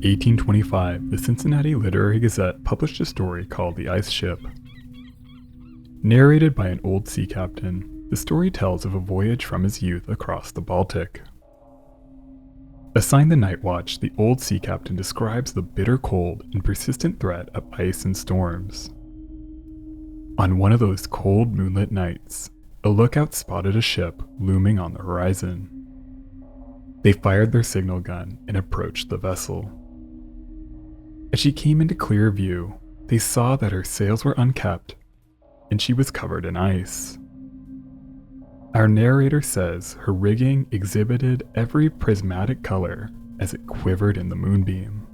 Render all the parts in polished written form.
1825, the Cincinnati Literary Gazette published a story called The Ice Ship. Narrated by an old sea captain, the story tells of a voyage from his youth across the Baltic. Assigned the night watch, the old sea captain describes the bitter cold and persistent threat of ice and storms. On one of those cold moonlit nights, a lookout spotted a ship looming on the horizon. They fired their signal gun and approached the vessel. As she came into clear view, they saw that her sails were unkept and she was covered in ice. Our narrator says her rigging exhibited every prismatic color as it quivered in the moonbeam.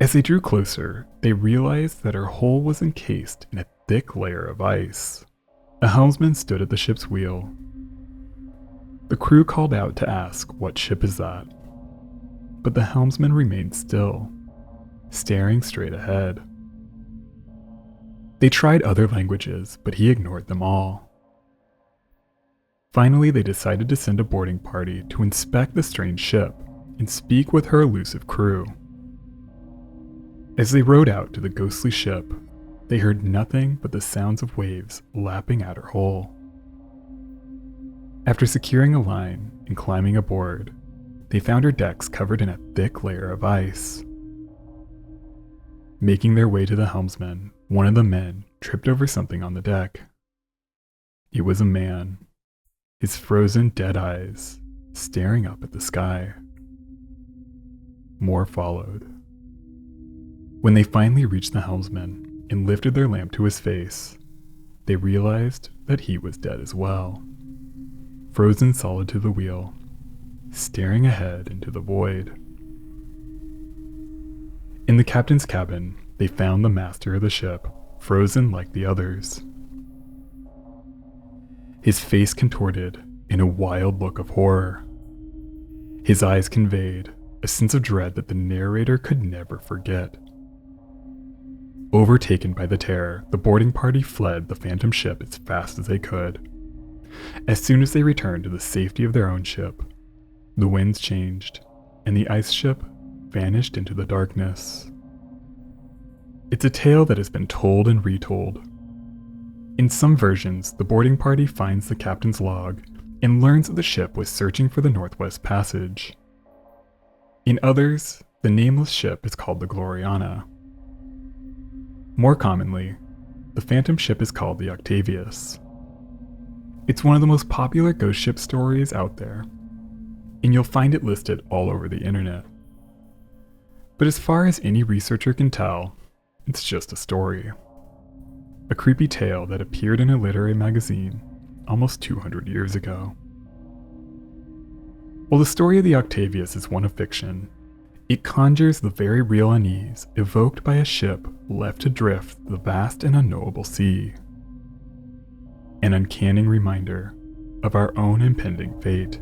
As they drew closer, they realized that her hull was encased in a thick layer of ice. A helmsman stood at the ship's wheel. The crew called out to ask, "What ship is that?" But the helmsman remained still, staring straight ahead. They tried other languages, but he ignored them all. Finally, they decided to send a boarding party to inspect the strange ship and speak with her elusive crew. As they rowed out to the ghostly ship, they heard nothing but the sounds of waves lapping at her hull. After securing a line and climbing aboard, they found her decks covered in a thick layer of ice. Making their way to the helmsman, one of the men tripped over something on the deck. It was a man, his frozen dead eyes staring up at the sky. More followed. When they finally reached the helmsman and lifted their lamp to his face, they realized that he was dead as well, frozen solid to the wheel, staring ahead into the void. In the captain's cabin, they found the master of the ship, frozen like the others. His face contorted in a wild look of horror. His eyes conveyed a sense of dread that the narrator could never forget. Overtaken by the terror, the boarding party fled the phantom ship as fast as they could. As soon as they returned to the safety of their own ship, the winds changed, and the ice ship vanished into the darkness. It's a tale that has been told and retold. In some versions, the boarding party finds the captain's log and learns that the ship was searching for the Northwest Passage. In others, the nameless ship is called the Gloriana. More commonly, the phantom ship is called the Octavius. It's one of the most popular ghost ship stories out there, and you'll find it listed all over the internet. But as far as any researcher can tell, it's just a story. A creepy tale that appeared in a literary magazine almost 200 years ago. While the story of the Octavius is one of fiction, it conjures the very real unease evoked by a ship left to drift the vast and unknowable sea. An uncanny reminder of our own impending fate.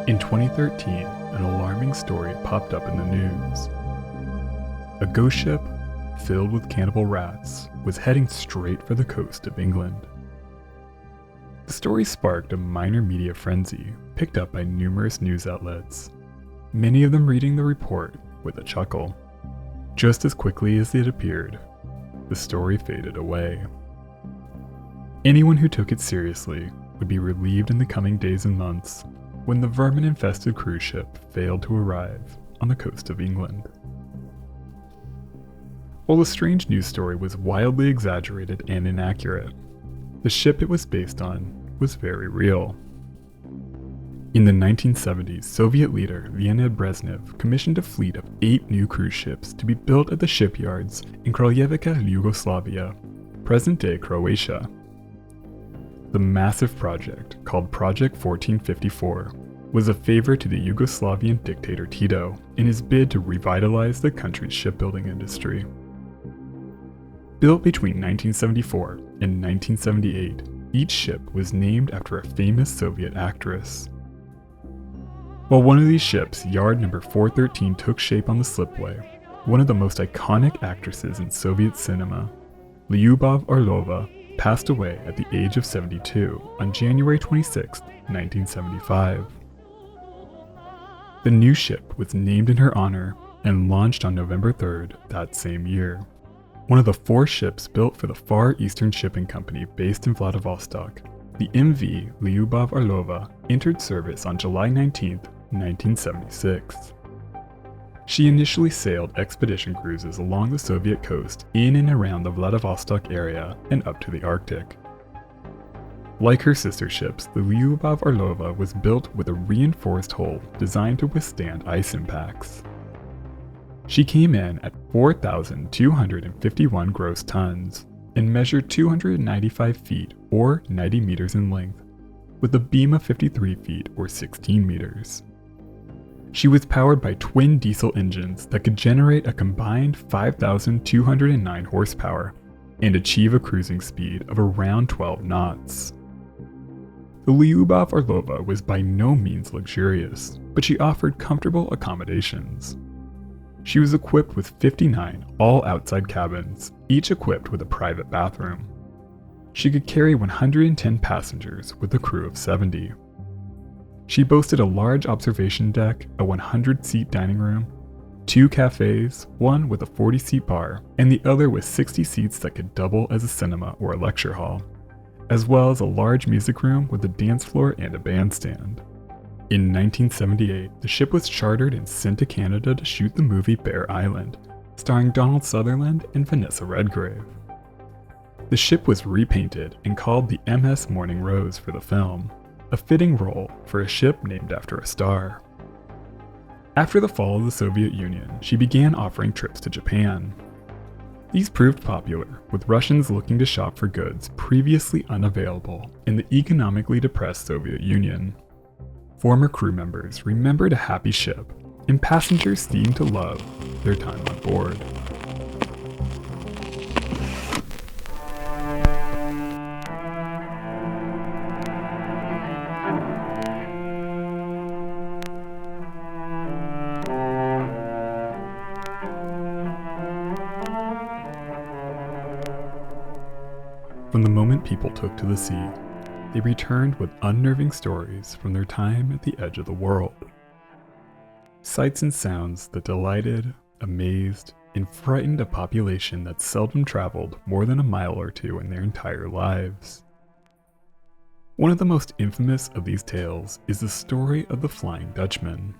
In 2013, an alarming story popped up in the news. A ghost ship filled with cannibal rats was heading straight for the coast of England. The story sparked a minor media frenzy picked up by numerous news outlets, many of them reading the report with a chuckle. Just as quickly as it appeared, the story faded away. Anyone who took it seriously would be relieved in the coming days and months when the vermin-infested cruise ship failed to arrive on the coast of England. While the strange news story was wildly exaggerated and inaccurate, the ship it was based on was very real. In the 1970s, Soviet leader Leonid Brezhnev commissioned a fleet of 8 new cruise ships to be built at the shipyards in Kraljevica, Yugoslavia, present-day Croatia. The massive project, called Project 1454, was a favor to the Yugoslavian dictator Tito in his bid to revitalize the country's shipbuilding industry. Built between 1974 and 1978, each ship was named after a famous Soviet actress. While one of these ships, yard number 413, took shape on the slipway, one of the most iconic actresses in Soviet cinema, Lyubov Orlova, passed away at the age of 72 on January 26, 1975. The new ship was named in her honor and launched on November 3rd that same year. One of the 4 ships built for the Far Eastern Shipping Company based in Vladivostok, the MV Lyubov Orlova entered service on July 19, 1976. She initially sailed expedition cruises along the Soviet coast in and around the Vladivostok area and up to the Arctic. Like her sister ships, the Lyubov Orlova was built with a reinforced hull designed to withstand ice impacts. She came in at 4,251 gross tons and measured 295 feet or 90 meters in length, with a beam of 53 feet or 16 meters. She was powered by twin diesel engines that could generate a combined 5,209 horsepower and achieve a cruising speed of around 12 knots. The Lyubov Orlova was by no means luxurious, but she offered comfortable accommodations. She was equipped with 59 all-outside cabins, each equipped with a private bathroom. She could carry 110 passengers with a crew of 70. She boasted a large observation deck, a 100-seat dining room, 2 cafes, one with a 40-seat bar, and the other with 60 seats that could double as a cinema or a lecture hall, as well as a large music room with a dance floor and a bandstand. In 1978, the ship was chartered and sent to Canada to shoot the movie Bear Island, starring Donald Sutherland and Vanessa Redgrave. The ship was repainted and called the MS Morning Rose for the film, a fitting role for a ship named after a star. After the fall of the Soviet Union, she began offering trips to Japan. These proved popular, with Russians looking to shop for goods previously unavailable in the economically depressed Soviet Union. Former crew members remembered a happy ship, and passengers seemed to love their time on board. From the moment people took to the sea, they returned with unnerving stories from their time at the edge of the world. Sights and sounds that delighted, amazed, and frightened a population that seldom traveled more than a mile or two in their entire lives. One of the most infamous of these tales is the story of the Flying Dutchman.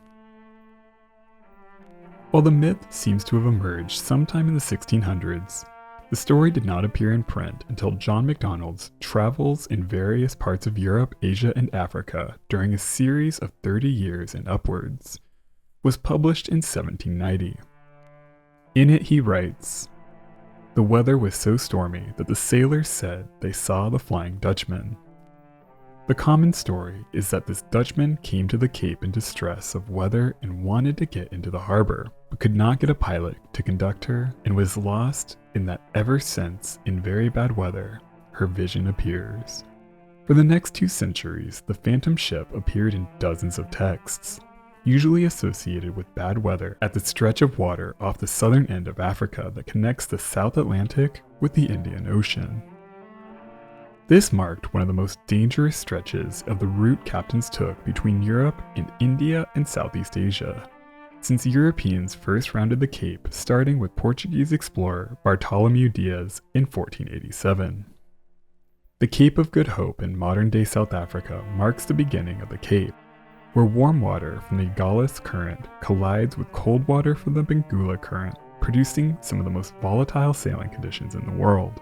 While the myth seems to have emerged sometime in the 1600s, the story did not appear in print until John Macdonald's travels in various parts of Europe, Asia, and Africa during a series of 30 years and upwards was published in 1790. In it he writes, "The weather was so stormy that the sailors said they saw the Flying Dutchman. The common story is that this Dutchman came to the Cape in distress of weather and wanted to get into the harbor, but could not get a pilot to conduct her and was lost in that ever since, in very bad weather, her vision appears." For the next 2 centuries, the phantom ship appeared in dozens of texts, usually associated with bad weather at the stretch of water off the southern end of Africa that connects the South Atlantic with the Indian Ocean. This marked one of the most dangerous stretches of the route captains took between Europe and India and Southeast Asia, since Europeans first rounded the Cape starting with Portuguese explorer Bartolomeu Dias in 1487. The Cape of Good Hope in modern-day South Africa marks the beginning of the Cape, where warm water from the Gallus Current collides with cold water from the Benguela Current, producing some of the most volatile sailing conditions in the world.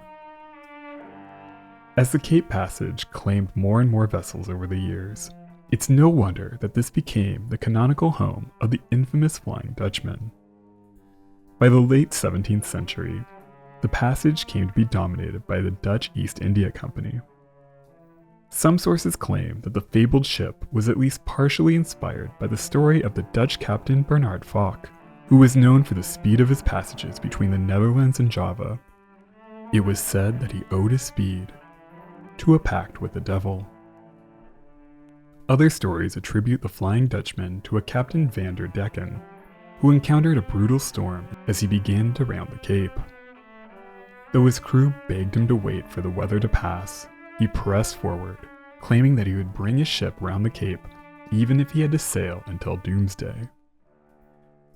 As the Cape Passage claimed more and more vessels over the years, it's no wonder that this became the canonical home of the infamous Flying Dutchman. By the late 17th century, the passage came to be dominated by the Dutch East India Company. Some sources claim that the fabled ship was at least partially inspired by the story of the Dutch captain Bernard Fock, who was known for the speed of his passages between the Netherlands and Java. It was said that he owed his speed to a pact with the devil. Other stories attribute the Flying Dutchman to a Captain van der Decken, who encountered a brutal storm as he began to round the Cape. Though his crew begged him to wait for the weather to pass, he pressed forward, claiming that he would bring his ship round the Cape even if he had to sail until doomsday.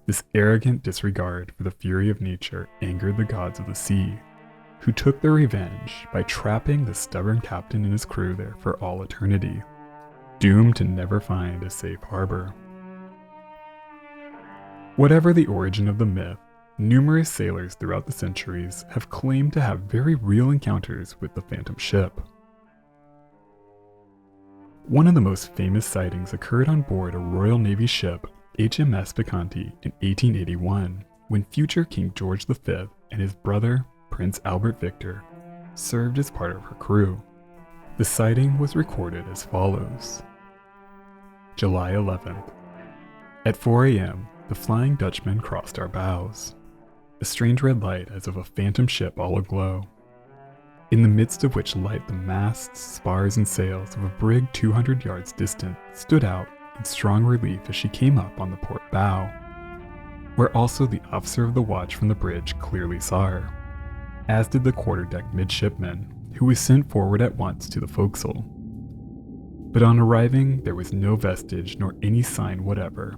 This arrogant disregard for the fury of nature angered the gods of the sea, who took their revenge by trapping the stubborn captain and his crew there for all eternity, doomed to never find a safe harbor. Whatever the origin of the myth, numerous sailors throughout the centuries have claimed to have very real encounters with the phantom ship. One of the most famous sightings occurred on board a Royal Navy ship, HMS Picanti, in 1881, when future King George V and his brother, Prince Albert Victor, served as part of her crew. The sighting was recorded as follows. July 11th. At 4 a.m., the Flying Dutchman crossed our bows. A strange red light as of a phantom ship all aglow, in the midst of which light the masts, spars, and sails of a brig 200 yards distant stood out in strong relief as she came up on the port bow, where also the officer of the watch from the bridge clearly saw her, as did the quarterdeck midshipman, who was sent forward at once to the forecastle. But on arriving, there was no vestige nor any sign whatever.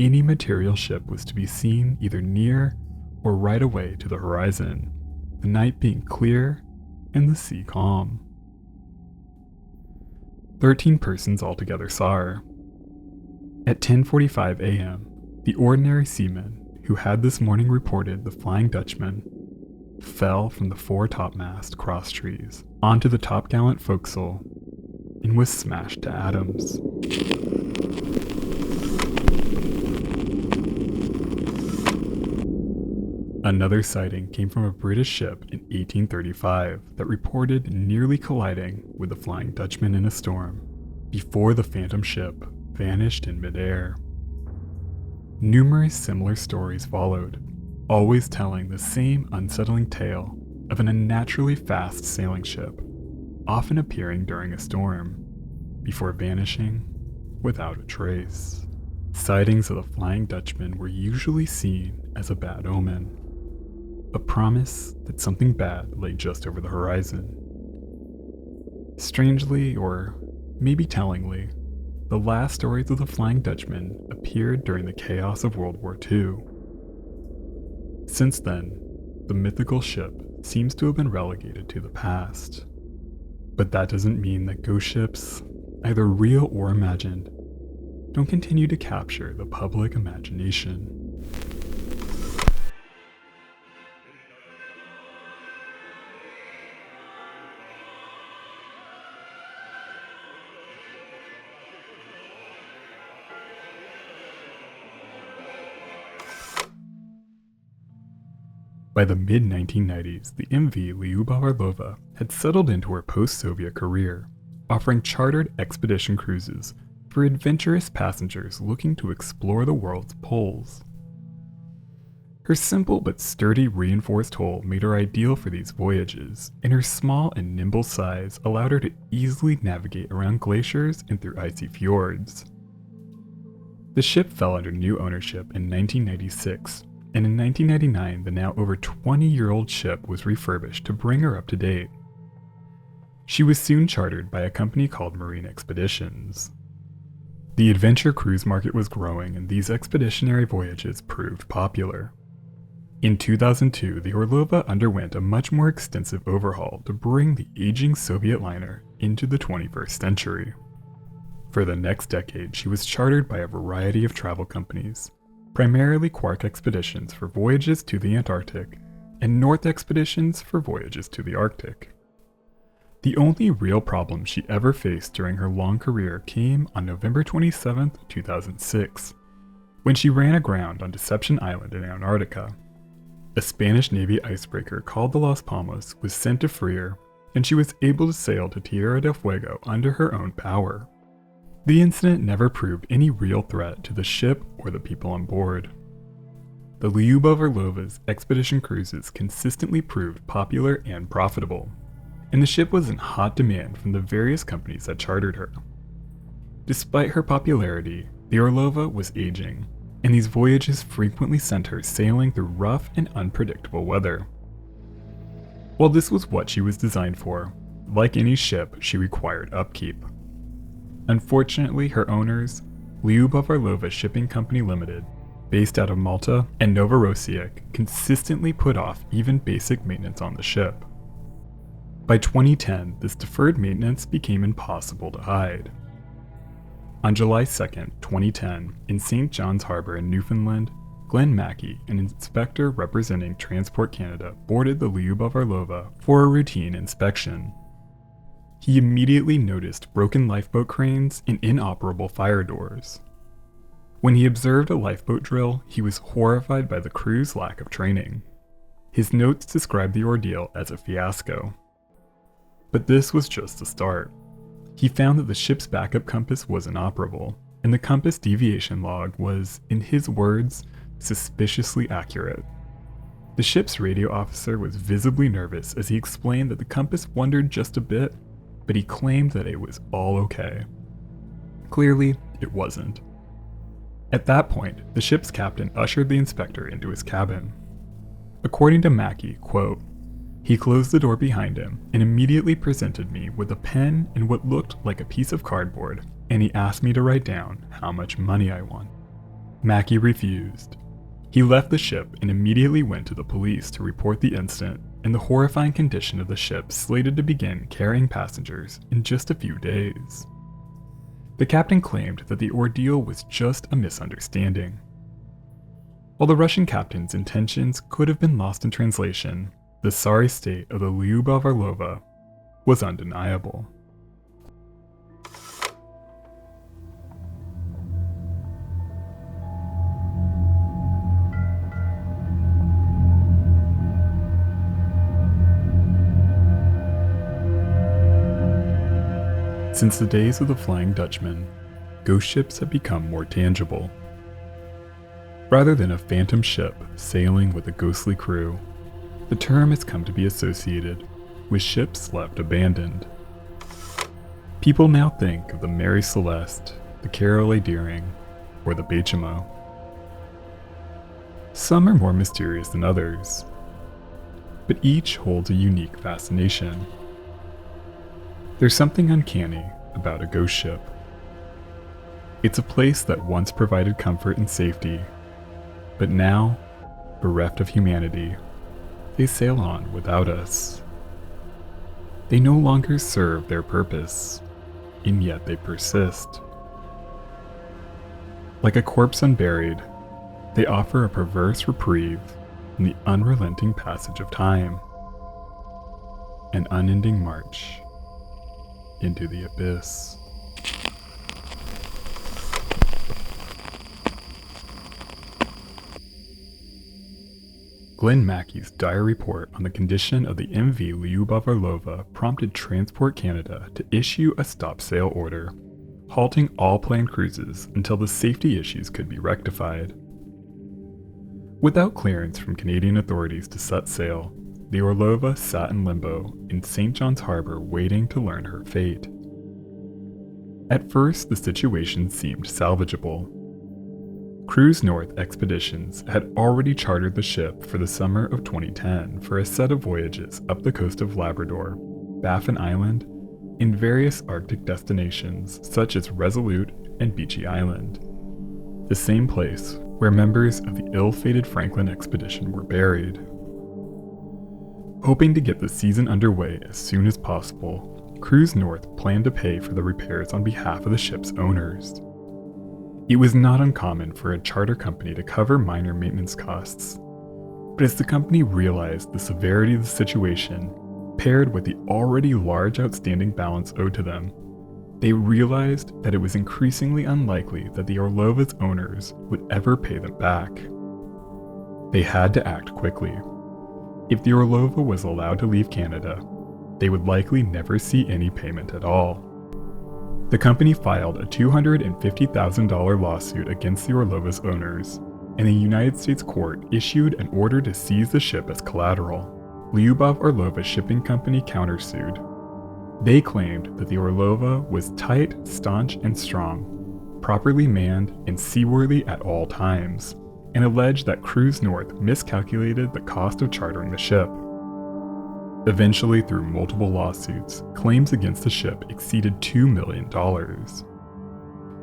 Any material ship was to be seen either near or right away to the horizon, the night being clear and the sea calm. 13 persons altogether saw her. At 10:45 a.m., the ordinary seaman who had this morning reported the Flying Dutchman fell from the fore-topmast crosstrees onto the topgallant forecastle and was smashed to atoms. Another sighting came from a British ship in 1835 that reported nearly colliding with the Flying Dutchman in a storm, before the phantom ship vanished in midair. Numerous similar stories followed, always telling the same unsettling tale of an unnaturally fast sailing ship, often appearing during a storm, before vanishing without a trace. Sightings of the Flying Dutchman were usually seen as a bad omen, a promise that something bad lay just over the horizon. Strangely, or maybe tellingly, the last stories of the Flying Dutchman appeared during the chaos of World War II. Since then, the mythical ship seems to have been relegated to the past. But that doesn't mean that ghost ships, either real or imagined, don't continue to capture the public imagination. By the mid-1990s, the MV Lyubov Orlova had settled into her post-Soviet career, offering chartered expedition cruises for adventurous passengers looking to explore the world's poles. Her simple but sturdy reinforced hull made her ideal for these voyages, and her small and nimble size allowed her to easily navigate around glaciers and through icy fjords. The ship fell under new ownership in 1996, and in 1999 the now over 20-year-old ship was refurbished to bring her up to date. She was soon chartered by a company called Marine Expeditions. The adventure cruise market was growing, and these expeditionary voyages proved popular. In 2002, the Orlova underwent a much more extensive overhaul to bring the aging Soviet liner into the 21st century. For the next decade, she was chartered by a variety of travel companies, primarily Quark Expeditions for voyages to the Antarctic, and North Expeditions for voyages to the Arctic. The only real problem she ever faced during her long career came on November 27, 2006, when she ran aground on Deception Island in Antarctica. A Spanish Navy icebreaker called the Las Palmas was sent to free her, and she was able to sail to Tierra del Fuego under her own power. The incident never proved any real threat to the ship or the people on board. The Lyubov Orlova's expedition cruises consistently proved popular and profitable, and the ship was in hot demand from the various companies that chartered her. Despite her popularity, the Orlova was aging, and these voyages frequently sent her sailing through rough and unpredictable weather. While this was what she was designed for, like any ship, she required upkeep. Unfortunately, her owners, Lyubov Orlova Shipping Company Limited, based out of Malta, and Novorossiyak, consistently put off even basic maintenance on the ship. By 2010, this deferred maintenance became impossible to hide. On July 2, 2010, in St. John's Harbor in Newfoundland, Glenn Mackey, an inspector representing Transport Canada, boarded the Lyubov Orlova for a routine inspection. He immediately noticed broken lifeboat cranes and inoperable fire doors. When he observed a lifeboat drill, he was horrified by the crew's lack of training. His notes described the ordeal as a fiasco. But this was just the start. He found that the ship's backup compass was inoperable, and the compass deviation log was, in his words, suspiciously accurate. The ship's radio officer was visibly nervous as he explained that the compass wandered just a bit, but he claimed that it was all okay. Clearly, it wasn't. At that point, the ship's captain ushered the inspector into his cabin. According to Mackey, quote, "He closed the door behind him and immediately presented me with a pen and what looked like a piece of cardboard, and he asked me to write down how much money I want." Mackey refused. He left the ship and immediately went to the police to report the incident and the horrifying condition of the ship slated to begin carrying passengers in just a few days. The captain claimed that the ordeal was just a misunderstanding. While the Russian captain's intentions could have been lost in translation, the sorry state of the Lyubov Orlova was undeniable. Since the days of the Flying Dutchman, ghost ships have become more tangible. Rather than a phantom ship sailing with a ghostly crew, the term has come to be associated with ships left abandoned. People now think of the Mary Celeste, the Caroline Deering, or the Bechamo. Some are more mysterious than others, but each holds a unique fascination. There's something uncanny about a ghost ship. It's a place that once provided comfort and safety, but now, bereft of humanity, they sail on without us. They no longer serve their purpose, and yet they persist. Like a corpse unburied, they offer a perverse reprieve in the unrelenting passage of time, an unending march into the abyss. Glenn Mackey's dire report on the condition of the MV Lyubov Orlova prompted Transport Canada to issue a stop sail order, halting all planned cruises until the safety issues could be rectified. Without clearance from Canadian authorities to set sail, the Orlova sat in limbo in St. John's Harbor waiting to learn her fate. At first, the situation seemed salvageable. Cruise North Expeditions had already chartered the ship for the summer of 2010 for a set of voyages up the coast of Labrador, Baffin Island, and various Arctic destinations such as Resolute and Beechy Island, the same place where members of the ill-fated Franklin expedition were buried. Hoping to get the season underway as soon as possible, Cruise North planned to pay for the repairs on behalf of the ship's owners. It was not uncommon for a charter company to cover minor maintenance costs, but as the company realized the severity of the situation, paired with the already large outstanding balance owed to them, they realized that it was increasingly unlikely that the Orlova's owners would ever pay them back. They had to act quickly. If the Orlova was allowed to leave Canada, they would likely never see any payment at all. The company filed a $250,000 lawsuit against the Orlova's owners, and the United States court issued an order to seize the ship as collateral. Lyubov Orlova Shipping Company countersued. They claimed that the Orlova was tight, staunch, and strong, properly manned and seaworthy at all times, and alleged that Cruise North miscalculated the cost of chartering the ship. Eventually, through multiple lawsuits, claims against the ship exceeded $2 million.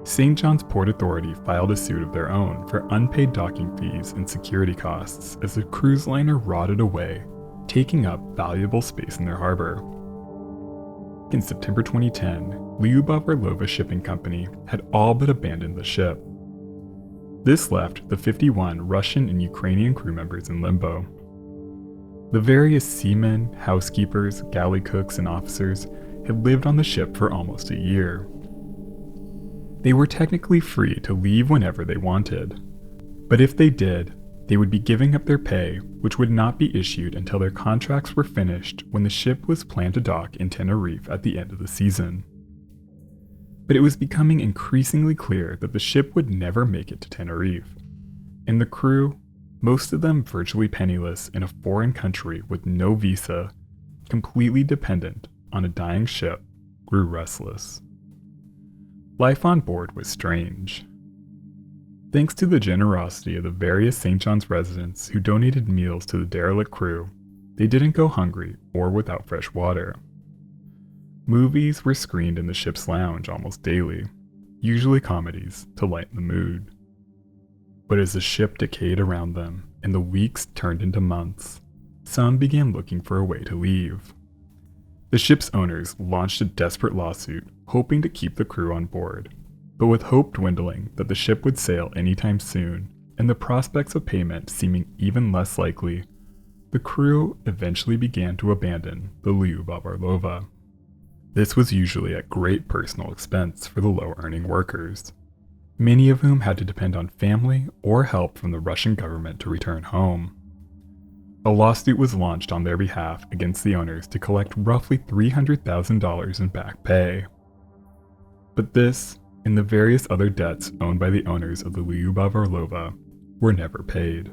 St. John's Port Authority filed a suit of their own for unpaid docking fees and security costs as the cruise liner rotted away, taking up valuable space in their harbor. In September 2010, Lyubov Orlova Shipping Company had all but abandoned the ship. This left the 51 Russian and Ukrainian crew members in limbo. The various seamen, housekeepers, galley cooks, and officers had lived on the ship for almost a year. They were technically free to leave whenever they wanted, but if they did, they would be giving up their pay, which would not be issued until their contracts were finished when the ship was planned to dock in Tenerife at the end of the season. But it was becoming increasingly clear that the ship would never make it to Tenerife, and the crew, most of them virtually penniless in a foreign country with no visa, completely dependent on a dying ship, grew restless. Life on board was strange. Thanks to the generosity of the various St. John's residents who donated meals to the derelict crew, they didn't go hungry or without fresh water. Movies were screened in the ship's lounge almost daily, usually comedies to lighten the mood. But as the ship decayed around them and the weeks turned into months, some began looking for a way to leave. The ship's owners launched a desperate lawsuit, hoping to keep the crew on board, but with hope dwindling that the ship would sail anytime soon and the prospects of payment seeming even less likely, the crew eventually began to abandon the Lyubov Orlova. This was usually at great personal expense for the low-earning workers, many of whom had to depend on family or help from the Russian government to return home. A lawsuit was launched on their behalf against the owners to collect roughly $300,000 in back pay. But this, and the various other debts owned by the owners of the Lyubov Orlova, were never paid.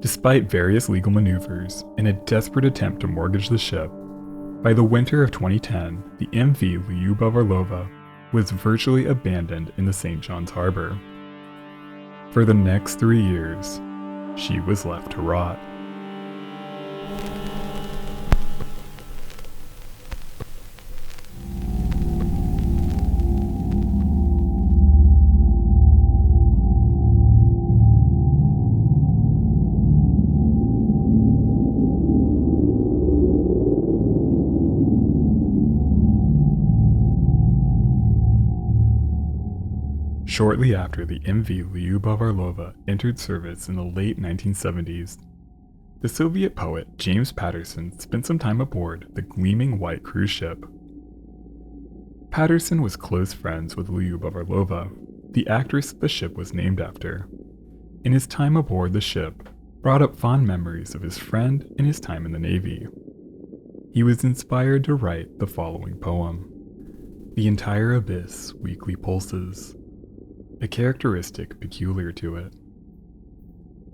Despite various legal maneuvers and a desperate attempt to mortgage the ship, by the winter of 2010, the MV Lyubov Orlova was virtually abandoned in the St. John's Harbor. For the next 3 years, she was left to rot. Shortly after the MV Lyubov Orlova entered service in the late 1970s, the Soviet poet James Patterson spent some time aboard the gleaming white cruise ship. Patterson was close friends with Lyubov Orlova, the actress the ship was named after, and his time aboard the ship brought up fond memories of his friend and his time in the Navy. He was inspired to write the following poem, "The entire abyss weakly pulses," a characteristic peculiar to it.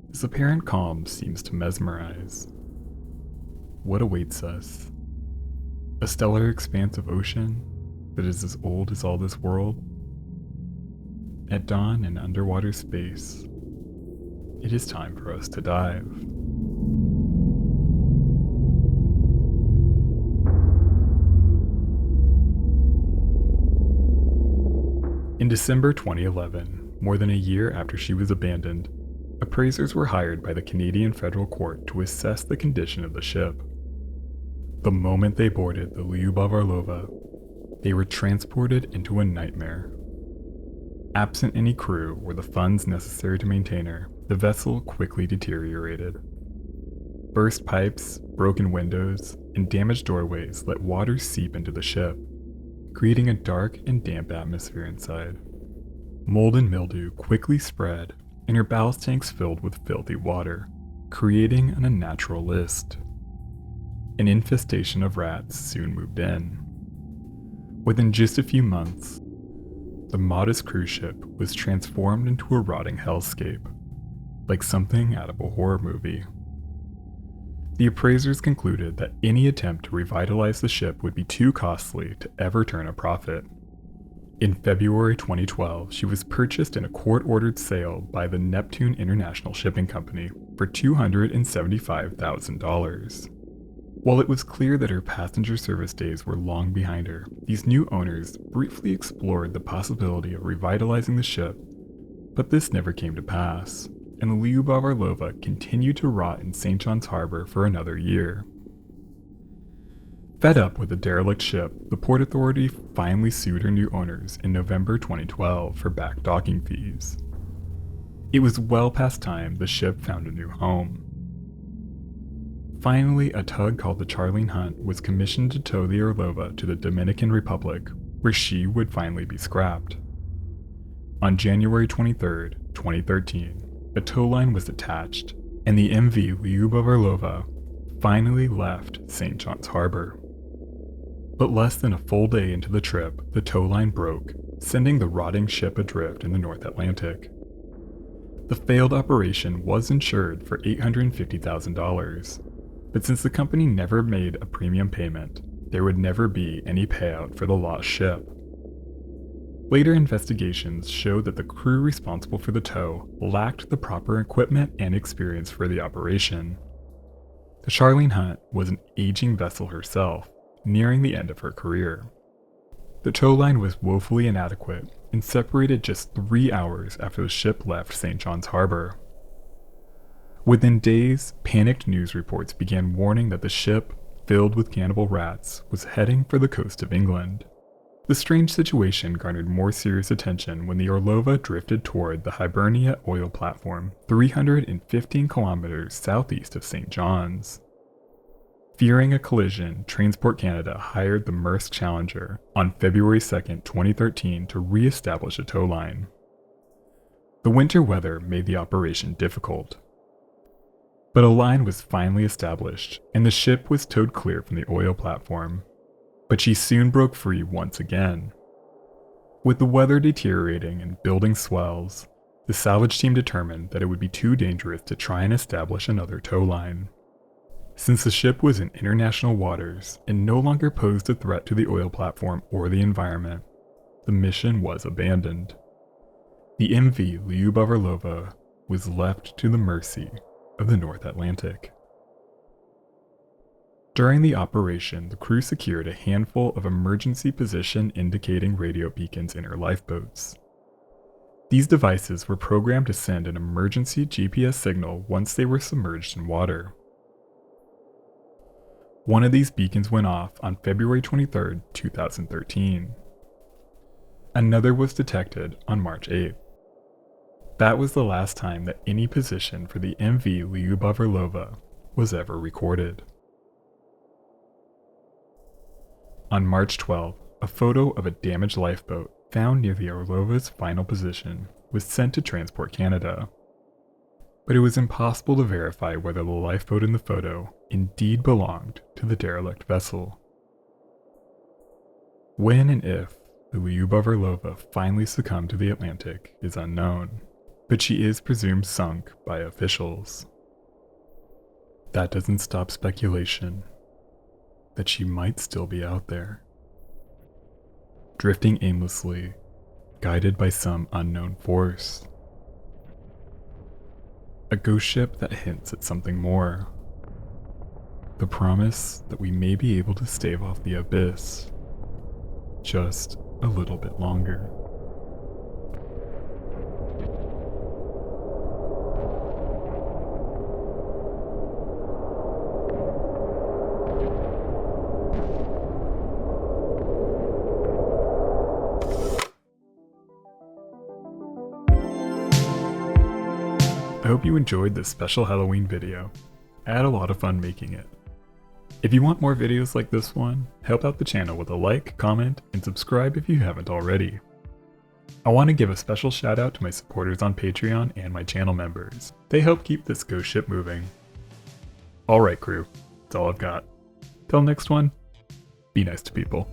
This apparent calm seems to mesmerize. What awaits us? A stellar expanse of ocean that is as old as all this world? At dawn in underwater space, it is time for us to dive. In December 2011, more than a year after she was abandoned, appraisers were hired by the Canadian Federal Court to assess the condition of the ship. The moment they boarded the Lyubov Orlova, they were transported into a nightmare. Absent any crew or the funds necessary to maintain her, the vessel quickly deteriorated. Burst pipes, broken windows, and damaged doorways let water seep into the ship, creating a dark and damp atmosphere inside. Mold and mildew quickly spread, and her ballast tanks filled with filthy water, creating an unnatural list. an infestation of rats soon moved in. Within just a few months, the modest cruise ship was transformed into a rotting hellscape, like something out of a horror movie. The appraisers concluded that any attempt to revitalize the ship would be too costly to ever turn a profit. In February 2012, she was purchased in a court-ordered sale by the Neptune International Shipping Company for $275,000. While it was clear that her passenger service days were long behind her, these new owners briefly explored the possibility of revitalizing the ship, but this never came to pass, and the Lyubov Orlova continued to rot in St. John's Harbor for another year. Fed up with the derelict ship, the Port Authority finally sued her new owners in November 2012 for back docking fees. It was well past time the ship found a new home. Finally, a tug called the Charlene Hunt was commissioned to tow the Orlova to the Dominican Republic, where she would finally be scrapped. On January 23, 2013, a tow line was attached, and the MV Lyubov Orlova finally left St. John's Harbor. But less than a full day into the trip, the tow line broke, sending the rotting ship adrift in the North Atlantic. The failed operation was insured for $850,000, but since the company never made a premium payment, there would never be any payout for the lost ship. Later investigations showed that the crew responsible for the tow lacked the proper equipment and experience for the operation. The Charlene Hunt was an aging vessel herself, nearing the end of her career. The tow line was woefully inadequate and separated just 3 hours after the ship left St. John's Harbor. Within days, panicked news reports began warning that the ship, filled with cannibal rats, was heading for the coast of England. The strange situation garnered more serious attention when the Orlova drifted toward the Hibernia oil platform 315 kilometers southeast of St. John's. Fearing a collision, Transport Canada hired the Maersk Challenger on February 2, 2013 to re-establish a tow line. The winter weather made the operation difficult. But a line was finally established, and the ship was towed clear from the oil platform. But she soon broke free once again. With the weather deteriorating and building swells, the salvage team determined that it would be too dangerous to try and establish another tow line. Since the ship was in international waters and no longer posed a threat to the oil platform or the environment, the mission was abandoned. The MV Lyubov Orlova was left to the mercy of the North Atlantic. During the operation, the crew secured a handful of emergency position indicating radio beacons in her lifeboats. These devices were programmed to send an emergency GPS signal once they were submerged in water. One of these beacons went off on February 23, 2013. Another was detected on March 8th. That was the last time that any position for the MV Lyubov Orlova was ever recorded. On March 12, a photo of a damaged lifeboat found near the Orlova's final position was sent to Transport Canada. But it was impossible to verify whether the lifeboat in the photo indeed belonged to the derelict vessel. When and if the Lyubov Orlova finally succumbed to the Atlantic is unknown, but she is presumed sunk by officials. That doesn't stop speculation that she might still be out there, drifting aimlessly, guided by some unknown force. A ghost ship that hints at something more. The promise that we may be able to stave off the abyss just a little bit longer. I hope you enjoyed this special Halloween video. I had a lot of fun making it. If you want more videos like this one, help out the channel with a like, comment, and subscribe if you haven't already. I want to give a special shout out to my supporters on Patreon and my channel members. They help keep this ghost ship moving. Alright crew, that's all I've got. Till next one, be nice to people.